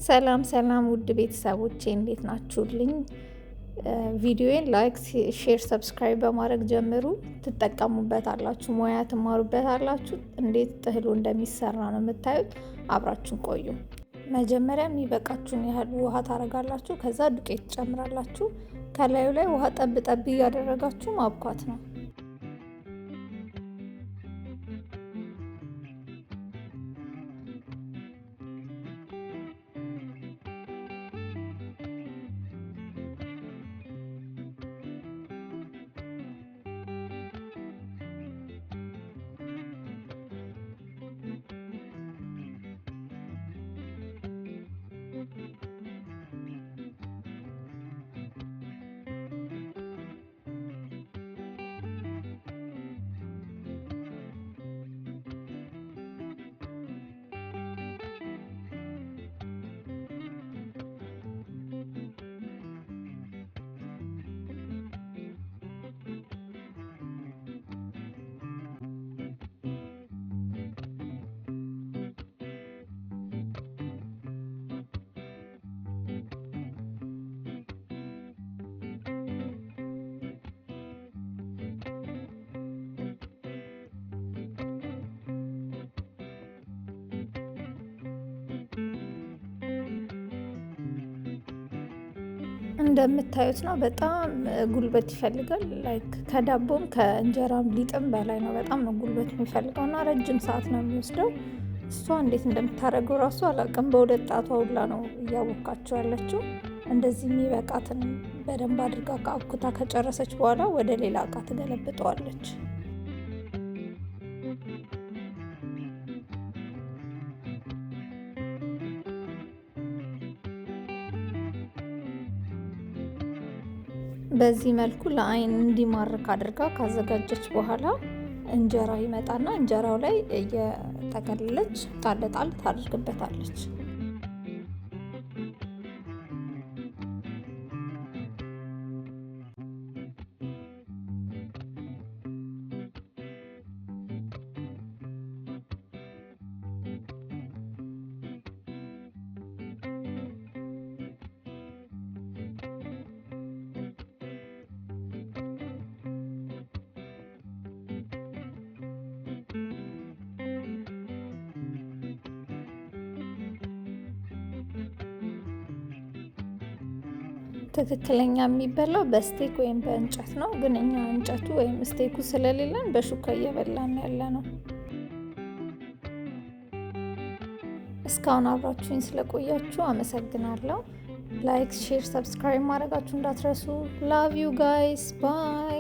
ሰላም ሰላም ውድ ቤተሰቦቼ እንዴት ናችሁልኝ? ቪዲዮዬን ላይክ፣ ሼር፣ ሰብስክራይብ በማድረግ ጀምሩ። ትጠቀሙበታላችሁ፣ ሙያ ትማሩበታላችሁ። እንዴት ጥህሉ እንደሚሰራ ነው የምታዩት። አብራችሁን ቆዩ። መጀመሪያ የሚበቃችሁን ያህል ውሃ ታረጋላችሁ። ከዛ ዱቄት ትጨምራላችሁ። ከላዩ ላይ ውሃ ጠብ ጠብ እያደረጋችሁ ማብኳት ነው። እንደምታዩት ነው። በጣም ጉልበት ይፈልጋል። ላይክ ከዳቦም ከእንጀራም ሊጥም በላይ ነው። በጣም ነው ጉልበት የሚፈልገው እና ረጅም ሰዓት ነው የሚወስደው። እሷ እንዴት እንደምታደርገው ራሱ አላውቅም። በሁለት ጣቷ ሁላ ነው እያቦካቸው ያለችው። እንደዚህ የሚበቃትን በደንብ አድርጋ ከአብኩታ ከጨረሰች በኋላ ወደ ሌላ እቃ ትገለብጠዋለች። በዚህ መልኩ ለአይን እንዲማርክ አድርጋ ካዘጋጀች በኋላ እንጀራ ይመጣና እንጀራው ላይ እየጠቀለለች ጣል ጣል ታደርግበታለች። ትክክለኛ የሚበላው በስቴክ ወይም በእንጨት ነው። ግን እኛ እንጨቱ ወይም ስቴኩ ስለሌለን በሹካ እየበላን ያለ ነው። እስካሁን አብራችሁኝ ስለቆያችሁ አመሰግናለሁ። ላይክ፣ ሼር፣ ሰብስክራይብ ማድረጋችሁ እንዳትረሱ። ላቭ ዩ ጋይስ ባይ